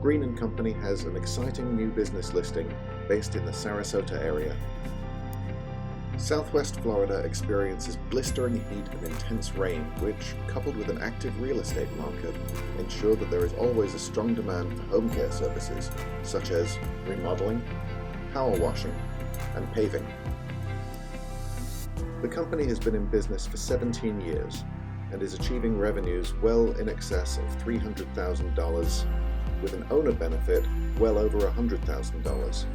Green & Company has an exciting new business listing based in the Sarasota area. Southwest Florida experiences blistering heat and intense rain, which, coupled with an active real estate market, ensure that there is always a strong demand for home care services, such as remodeling, power washing, and paving. The company has been in business for 17 years and is achieving revenues well in excess of $300,000, with an owner benefit well over $100,000.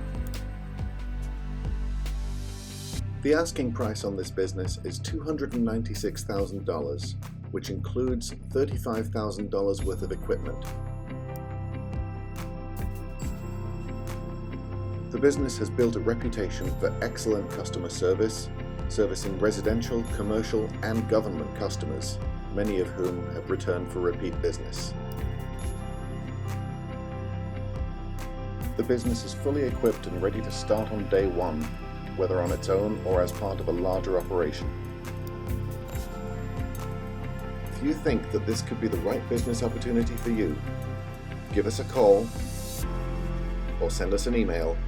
The asking price on this business is $296,000, which includes $35,000 worth of equipment. The business has built a reputation for excellent customer service, servicing residential, commercial, and government customers, many of whom have returned for repeat business. The business is fully equipped and ready to start on day one, whether on its own or as part of a larger operation. If you think that this could be the right business opportunity for you, give us a call or send us an email,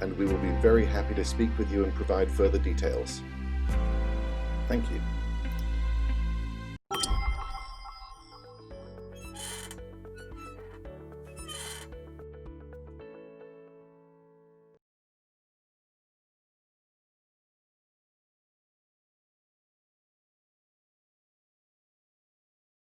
and we will be very happy to speak with you and provide further details. Thank you.